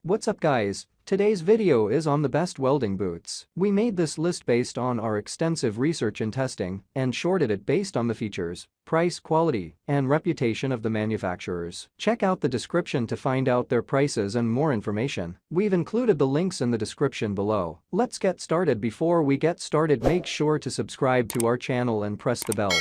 What's up guys, today's video is on the best welding boots. We made this list based on our extensive research and testing and shorted it based on the features, price, quality, and reputation of the manufacturers. Check out the description to find out their prices and more information. We've included the links in the description below. Let's get started. Before we get started, make sure to subscribe to our channel and press the bell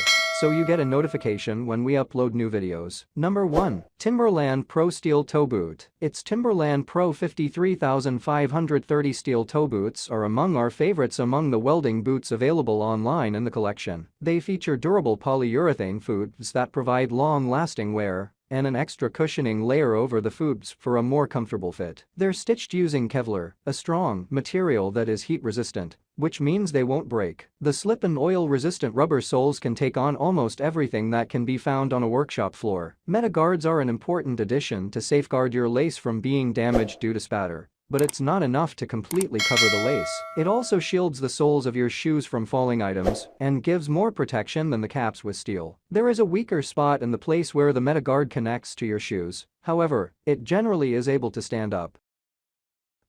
so you get a notification when we upload new videos. Number 1. Timberland Pro Steel Toe Boot. Its Timberland Pro 53,530 steel toe boots are among our favorites among the welding boots available online in the collection. They feature durable polyurethane foods that provide long-lasting wear and an extra cushioning layer over the foods for a more comfortable fit. They're stitched using Kevlar, a strong material that is heat-resistant, which means they won't break. The slip and oil-resistant rubber soles can take on almost everything that can be found on a workshop floor. Metaguards are an important addition to safeguard your lace from being damaged due to spatter, but it's not enough to completely cover the lace. It also shields the soles of your shoes from falling items and gives more protection than the caps with steel. There is a weaker spot in the place where the Metaguard connects to your shoes, however, it generally is able to stand up.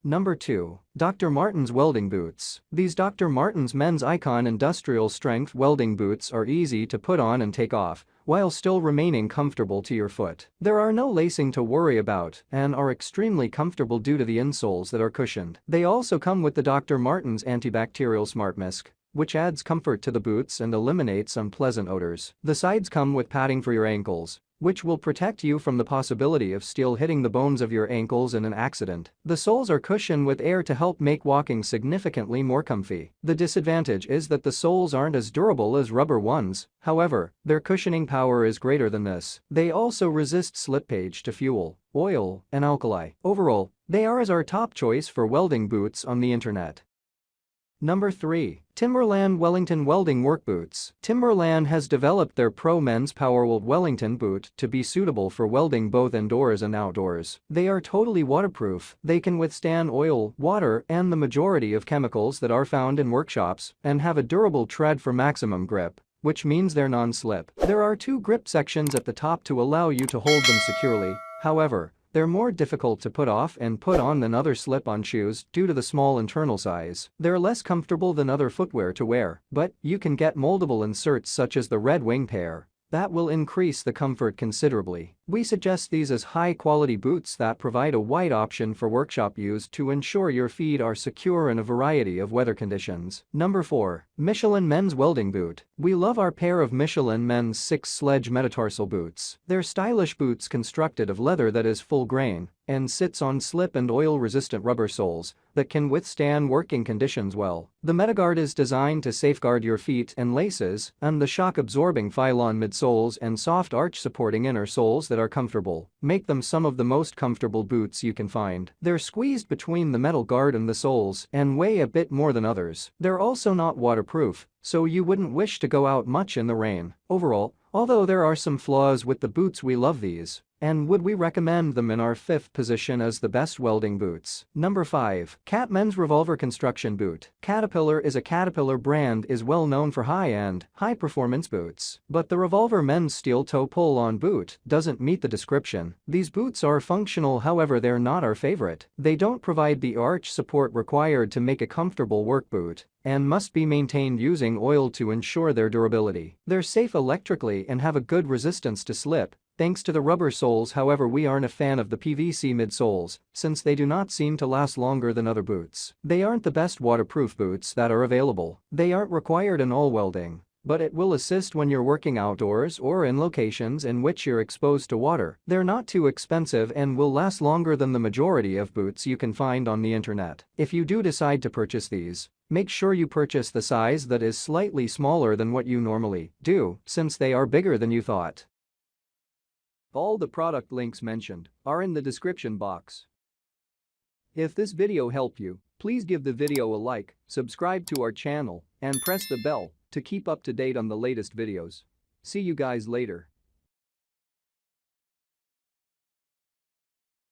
Number 2. Dr. Martens Welding Boots. These Dr. Martens Men's Icon Industrial Strength Welding Boots are easy to put on and take off, while still remaining comfortable to your foot. There are no lacing to worry about and are extremely comfortable due to the insoles that are cushioned. They also come with the Dr. Martens Antibacterial Smart Mist, which adds comfort to the boots and eliminates unpleasant odors. The sides come with padding for your ankles, which will protect you from the possibility of steel hitting the bones of your ankles in an accident. The soles are cushioned with air to help make walking significantly more comfy. The disadvantage is that the soles aren't as durable as rubber ones, however, their cushioning power is greater than this. They also resist slippage to fuel, oil, and alkali. Overall, they are our top choice for welding boots on the internet. Number 3. Timberland Wellington Welding Work Boots. Timberland has developed their Pro Men's Powerweld Wellington boot to be suitable for welding both indoors and outdoors. They are totally waterproof. They can withstand oil, water, and the majority of chemicals that are found in workshops and have a durable tread for maximum grip, which means they're non-slip. There are 2 grip sections at the top to allow you to hold them securely, however, they're more difficult to put off and put on than other slip-on shoes due to the small internal size. They're less comfortable than other footwear to wear, but you can get moldable inserts such as the Red Wing pair that will increase the comfort considerably. We suggest these as high-quality boots that provide a wide option for workshop use to ensure your feet are secure in a variety of weather conditions. Number 4. Michelin Men's Welding Boot. We love our pair of Michelin Men's 6 Sledge Metatarsal Boots. They're stylish boots constructed of leather that is full grain and sits on slip and oil-resistant rubber soles that can withstand working conditions well. The Metaguard is designed to safeguard your feet and laces, and the shock-absorbing Phylon midsoles and soft arch-supporting inner soles that are comfortable make them some of the most comfortable boots you can find. They're squeezed between the metal guard and the soles and weigh a bit more than others. They're also not waterproof, so you wouldn't wish to go out much in the rain. Overall, although there are some flaws with the boots, we love these and would we recommend them in our 5th position as the best welding boots. Number 5. Cat Men's Revolver Construction Boot. Caterpillar is a Caterpillar brand is well known for high-end, high-performance boots, but the Revolver Men's Steel Toe Pull-On Boot doesn't meet the description. These boots are functional, however they're not our favorite. They don't provide the arch support required to make a comfortable work boot and must be maintained using oil to ensure their durability. They're safe electrically and have a good resistance to slip, thanks to the rubber soles. However, we aren't a fan of the PVC midsoles since they do not seem to last longer than other boots. They aren't the best waterproof boots that are available. They aren't required in all welding, but it will assist when you're working outdoors or in locations in which you're exposed to water. They're not too expensive and will last longer than the majority of boots you can find on the internet. If you do decide to purchase these, make sure you purchase the size that is slightly smaller than what you normally do, since they are bigger than you thought. All the product links mentioned are in the description box. If this video helped you, please give the video a like, subscribe to our channel, and press the bell to keep up to date on the latest videos. See you guys later.